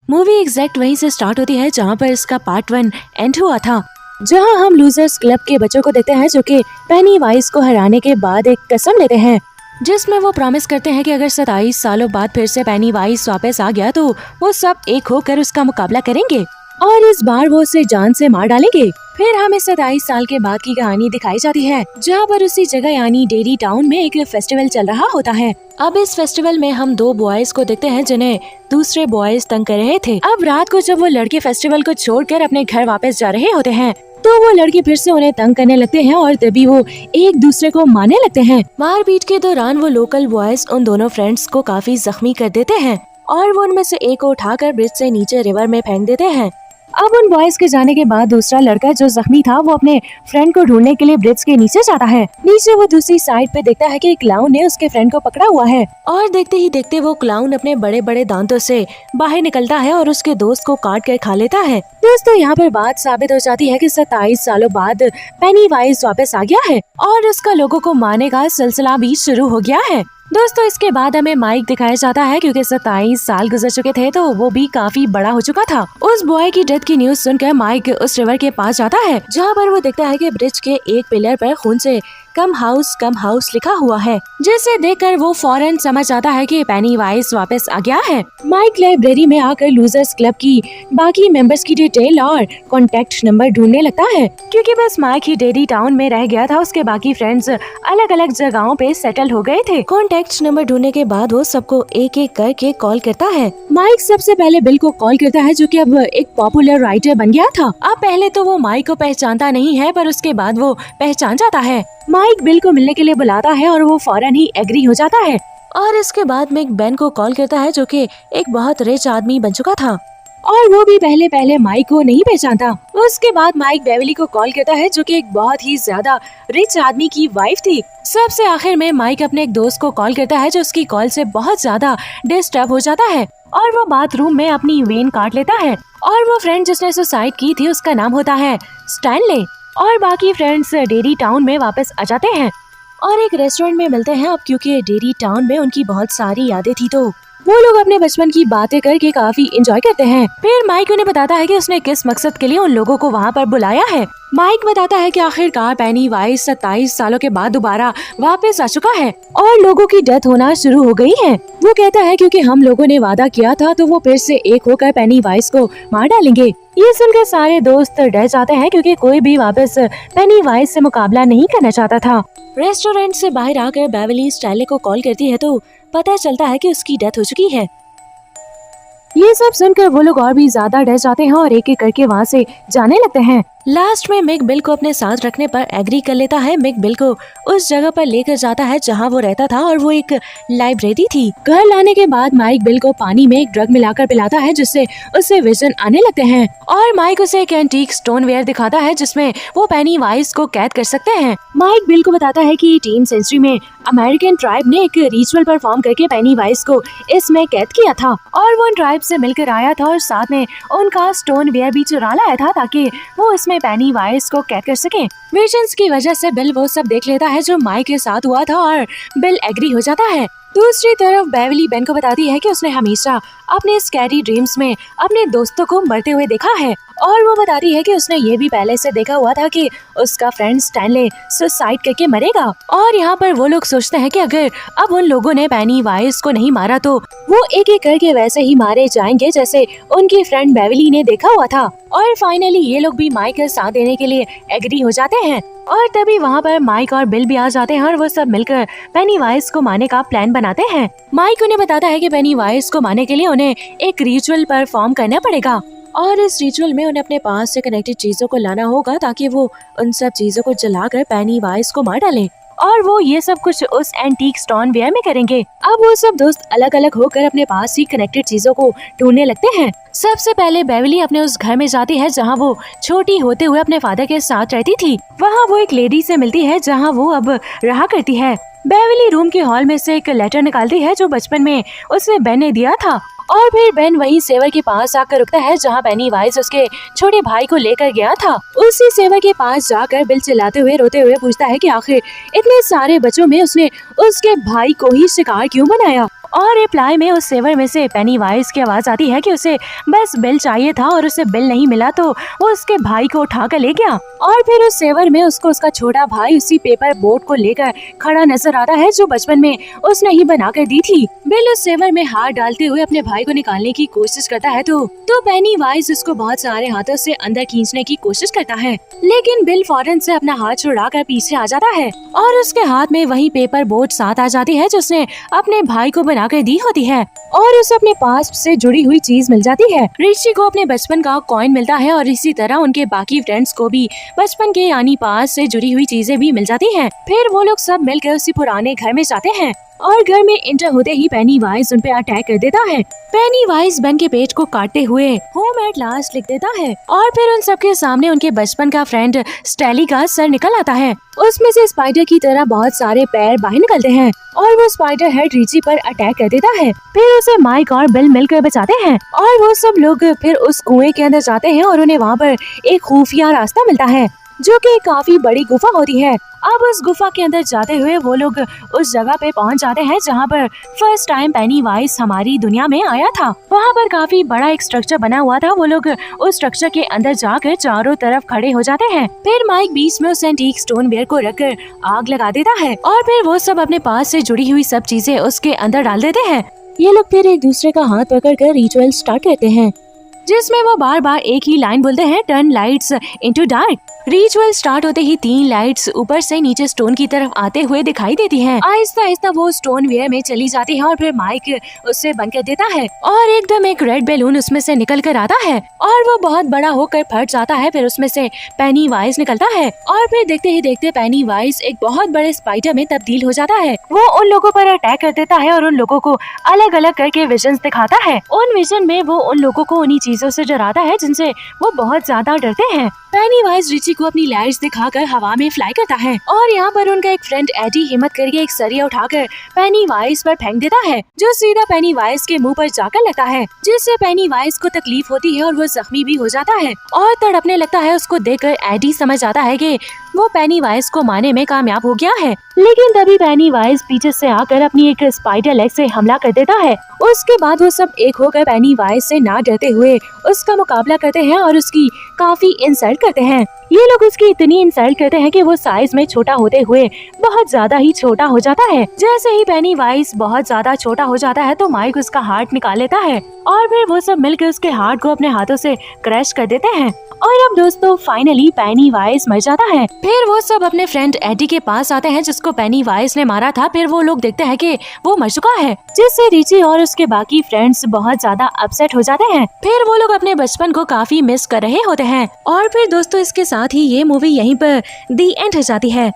Movie exact वहीं से start होती है जहाँ पर इसका पार्ट 1 एंड हुआ था, जहाँ हम लूजर्स क्लब के बच्चों को देखते हैं जो कि पेनी वाइज को हराने के बाद एक कसम लेते हैं जिसमें वो प्रॉमिस करते हैं कि अगर 27 सालों बाद फिर से पेनी वाइज वापस आ गया तो वो सब एक होकर उसका मुकाबला करेंगे और इस बार वो उसे जान से मार डालेंगे। फिर हमें 27 साल के बाद की कहानी दिखाई जाती है जहाँ पर उसी जगह यानी डेरी टाउन में एक फेस्टिवल चल रहा होता है। अब इस फेस्टिवल में हम 2 बॉयज को देखते हैं जिन्हें दूसरे बॉयज तंग कर रहे थे। अब रात को जब वो लड़के फेस्टिवल को छोड़कर अपने घर वापस जा रहे होते हैं तो वो लड़के फिर से उन्हें तंग करने लगते हैं और तभी वो एक दूसरे को मारने लगते हैं। मारपीट के दौरान वो लोकल बॉयज उन दोनों फ्रेंड्स को काफी जख्मी कर देते हैं और वो उनमें से एक को उठाकर ब्रिज से नीचे रिवर में फेंक देते हैं। अब उन बॉयज के जाने के बाद दूसरा लड़का जो जख्मी था वो अपने फ्रेंड को ढूंढने के लिए ब्रिज के नीचे जाता है। नीचे वो दूसरी साइड पे देखता है कि क्लाउन ने उसके फ्रेंड को पकड़ा हुआ है और देखते ही देखते वो क्लाउन अपने बड़े बड़े दांतों से बाहर निकलता है और उसके दोस्त को काट कर खा लेता है। दोस्तों यहाँ पर बात साबित हो जाती है कि 27 सालों बाद पेनी वाइज वापस आ गया है और उसका लोगों को मारने का सिलसिला भी शुरू हो गया है। दोस्तों इसके बाद हमें माइक दिखाया जाता है क्योंकि 27 साल गुजर चुके थे तो वो भी काफी बड़ा हो चुका था। उस बॉय की डेथ की न्यूज सुनकर माइक उस रिवर के पास जाता है जहाँ पर वो देखता है कि ब्रिज के एक पिलर पर खून से कम हाउस लिखा हुआ है, जिसे देखकर वो फौरन समझ जाता है कि पेनी वाइज वापस आ गया है। माइक लाइब्रेरी में आकर लूजर्स क्लब की बाकी मेंबर्स की डिटेल और कॉन्टेक्ट नंबर ढूंढने लगता है क्योंकि बस माइक ही डेरी टाउन में रह गया था, उसके बाकी फ्रेंड्स अलग अलग जगहों पे सेटल हो गए थे। कॉन्टेक्ट नंबर ढूंढने के बाद वो सबको एक एक करके कॉल करता है। माइक सबसे पहले बिल को कॉल करता है जो कि अब एक पॉपुलर राइटर बन गया था। अब पहले तो वो माइक को पहचानता नहीं है पर उसके बाद वो पहचान जाता है। माइक बिल को मिलने के लिए बुलाता है और वो फौरन ही एग्री हो जाता है और इसके बाद मिक बेन को कॉल करता है जो कि एक बहुत रिच आदमी बन चुका था और वो भी पहले माइक को नहीं पहचानता। उसके बाद माइक बेवली को कॉल करता है जो कि एक बहुत ही ज्यादा रिच आदमी की वाइफ थी। सबसे आखिर में माइक अपने एक दोस्त को कॉल करता है जो उसकी कॉल से बहुत ज्यादा डिस्टर्ब हो जाता है और वो बाथरूम में अपनी वेन काट लेता है और वो फ्रेंड जिसने सुसाइड की थी उसका नाम होता है स्टैनले और बाकी फ्रेंड्स डेरी टाउन में वापस आ जाते हैं और एक रेस्टोरेंट में मिलते हैं। अब क्योंकि डेरी टाउन में उनकी बहुत सारी यादें थी तो वो लोग अपने बचपन की बातें करके काफी एंजॉय करते हैं। फिर माइक उन्हें बताता है कि उसने किस मकसद के लिए उन लोगों को वहाँ पर बुलाया है। माइक बताता है कि आखिरकार पेनी वाइज 27 सालों के बाद दोबारा वापस आ चुका है और लोगों की डेथ होना शुरू हो गई है। वो कहता है क्योंकि हम लोगों ने वादा किया था तो वो फिर से एक होकर पेनी वाइज को मार डालेंगे। ये सुनकर सारे दोस्त डर जाते हैं क्योंकि कोई भी वापस पेनी वाइज से मुकाबला नहीं करना चाहता था। रेस्टोरेंट से बाहर आकर बेवली स्टैनले को कॉल करती है तो पता चलता है कि उसकी डेथ हो चुकी है। ये सब सुनकर वो लोग और भी ज्यादा डर जाते हैं और एक एक करके वहाँ से जाने लगते हैं। लास्ट में मिक बिल को अपने साथ रखने पर एग्री कर लेता है। मिक बिल को उस जगह पर लेकर जाता है जहाँ वो रहता था और वो एक लाइब्रेरी थी। घर लाने के बाद माइक बिल को पानी में एक ड्रग मिलाकर पिलाता है जिससे उसे विजन आने लगते हैं और माइक उसे एक एंटीक स्टोनवेयर दिखाता है जिसमें वो पेनी वाइज को कैद कर सकते हैं। माइक बिल को बताता है कि 18वीं सेंचुरी में अमेरिकन ट्राइब ने एक रिचुअल परफॉर्म करके पेनी वाइज को इसमें कैद किया था और वो उन ट्राइब से मिलकर आया था और साथ में उनका स्टोनवेयर भी चुरा लाया था ताकि वो इसमें पेनी वाइज को कैद कर सके। विजन्स की वजह से बिल वो सब देख लेता है जो माइक के साथ हुआ था और बिल एग्री हो जाता है। दूसरी तरफ बेवली बेन को बताती है कि उसने हमेशा अपने स्कैरी ड्रीम्स में अपने दोस्तों को मरते हुए देखा है और वो बताती है कि उसने ये भी पहले से देखा हुआ था कि उसका फ्रेंड स्टैनले सुसाइड करके मरेगा और यहाँ पर वो लोग सोचते हैं कि अगर अब उन लोगों ने पेनी वाइज को नहीं मारा तो वो एक एक करके वैसे ही मारे जाएंगे जैसे उनकी फ्रेंड बेवली ने देखा हुआ था। और फाइनली ये लोग भी माइक का साथ देने के लिए एग्री हो जाते हैं और तभी वहाँ पर माइक और बिल भी आ जाते हैं और वो सब मिलकर पेनी वाइज को मारने का प्लान बनाते हैं। माइक उन्हें बताता है कि पेनी वाइज को मारने के लिए उन्हें एक रिचुअल परफॉर्म करना पड़ेगा और इस रिचुअल में उन्हें अपने पास से कनेक्टेड चीजों को लाना होगा ताकि वो उन सब चीजों को जलाकर पेनी वाइज को मार डालें और वो ये सब कुछ उस एंटीक स्टोनवेयर में करेंगे। अब वो सब दोस्त अलग अलग होकर अपने पास ही कनेक्टेड चीजों को ढूंढने लगते हैं। सबसे पहले बेवली अपने उस घर में जाती है जहाँ वो छोटी होते हुए अपने फादर के साथ रहती थी। वहाँ वो एक लेडी से मिलती है जहाँ वो अब रहा करती है। बेवली रूम के हॉल में से एक लेटर निकालती है जो बचपन में उसने बेन ने दिया था और फिर बेन वही सेवर के पास आकर रुकता है जहाँ पेनीवाइज उसके छोटे भाई को लेकर गया था। उसी सेवर के पास जाकर बिल चिल्लाते हुए रोते हुए पूछता है कि आखिर इतने सारे बच्चों में उसने उसके भाई को ही शिकार क्यों बनाया। और रिप्लाई में उस सेवर में से पेनीवाइज की आवाज आती है कि उसे बस बिल चाहिए था और उसे बिल नहीं मिला तो वो उसके भाई को उठाकर ले गया। और फिर उस सेवर में उसको उसका छोटा भाई उसी पेपर बोट को लेकर खड़ा नजर आता है जो बचपन में उसने ही बनाकर दी थी। बिल उस सेवर में हाथ डालते हुए अपने भाई को निकालने की कोशिश करता है तो पेनीवाइज उसको बहुत सारे हाथों से अंदर खींचने की कोशिश करता है, लेकिन बिल फौरन से अपना हाथ छुड़ाकर पीछे आ जाता है और उसके हाथ में वही पेपर बोट साथ आ जाती है जो उसने अपने भाई को बनाकर दी होती है और उसे अपने पास से जुड़ी हुई चीज मिल जाती है। रिची को अपने बचपन का कॉइन मिलता है और इसी तरह उनके बाकी फ्रेंड्स को भी बचपन के यानी पास से जुड़ी हुई चीजें भी मिल जाती हैं। फिर वो लोग सब मिलकर उसी पुराने घर में जाते हैं और घर में एंटर होते ही पेनीवाइज उन पे अटैक कर देता है। पेनीवाइज बेन के पेट को काटते हुए होम एट लास्ट लिख देता है और फिर उन सबके सामने उनके बचपन का फ्रेंड स्टेली का सर निकल आता है। उसमें से स्पाइडर की तरह बहुत सारे पैर बाहर निकलते हैं और वो स्पाइडर हेड रिची पर अटैक कर देता है। फिर उसे माइक और बिल मिलकर बचाते हैं और वो सब लोग फिर उस कुएं के अंदर जाते हैं और उन्हें वहाँ पर एक खुफिया रास्ता मिलता है जो कि काफी बड़ी गुफा होती है। अब उस गुफा के अंदर जाते हुए वो लोग उस जगह पे पहुंच जाते हैं जहां पर फर्स्ट टाइम पेनीवाइज हमारी दुनिया में आया था। वहां पर काफी बड़ा एक स्ट्रक्चर बना हुआ था। वो लोग उस स्ट्रक्चर के अंदर जाकर चारों तरफ खड़े हो जाते हैं। फिर माइक बीच में उस एंटीक स्टोन बेयर को रखकर आग लगा देता है और फिर वो सब अपने पास से जुड़ी हुई सब चीजें उसके अंदर डाल देते हैं। ये लोग फिर एक दूसरे का हाथ पकड़कर रिचुअल स्टार्ट करते हैं जिसमें वो बार बार एक ही लाइन बोलते हैं, turn lights into dark. Ritual start होते ही 3 लाइट्स ऊपर से नीचे स्टोन की तरफ आते हुए दिखाई देती हैं। आहिस्ता आहिस्ता वो स्टोन वेयर में चली जाती है और फिर माइक उससे बंद कर देता है और एकदम एक रेड बैलून उसमें से निकल कर आता है और वो बहुत बड़ा होकर फट जाता है। फिर उसमें से पेनीवाइज निकलता है और फिर देखते ही देखते पेनीवाइज एक बहुत बड़े स्पाइडर में तब्दील हो जाता है। वो उन लोगों पर अटैक कर देता है और उन लोगों को अलग अलग करके विजन्स दिखाता है। उन विजन में वो उन लोगों को उन्हीं चीजों से डराता है जिनसे वो बहुत ज्यादा डरते हैं। पेनीवाइज रिची को अपनी लाइट्स दिखाकर हवा में फ्लाई करता है और यहाँ पर उनका एक फ्रेंड एडी हिम्मत करके एक सरिया उठाकर पेनीवाइज पर फेंक देता है जो सीधा पेनीवाइज के मुंह पर जाकर लगता है, जिससे पेनीवाइज को तकलीफ होती है और वो जख्मी भी हो जाता है और तड़पने लगता है। उसको देखकर एडी समझ आता है कि वो पेनीवाइज को मारने में कामयाब हो गया है, लेकिन तभी पेनीवाइज पीछे से आकर अपनी एक स्पाइडर लेग से हमला कर देता है। उसके बाद वो सब एक होकर पेनीवाइज से ना डरते हुए उसका मुकाबला करते हैं और उसकी काफी इंसल्ट करते हैं। ये लोग उसकी इतनी इंसल्ट करते हैं कि वो साइज में छोटा होते हुए बहुत ज्यादा ही छोटा हो जाता है। जैसे ही पेनीवाइज बहुत ज्यादा छोटा हो जाता है तो माइक उसका हार्ट निकाल लेता है और फिर वो सब मिलकर उसके हार्ट को अपने हाथों से क्रश कर देते हैं। और अब दोस्तों फाइनली पेनीवाइज मर जाता है। फिर वो सब अपने फ्रेंड एडी के पास आते हैं जिसको पेनीवाइज ने मारा था। फिर वो लोग देखते हैं कि वो मर चुका है, जिससे रिची और उसके बाकी फ्रेंड्स बहुत ज्यादा अपसेट हो जाते हैं। फिर वो लोग अपने बचपन को काफी मिस कर रहे होते हैं। और फिर दोस्तों इसके साथ ही ये मूवी यहीं पर दी एंड हो जाती है।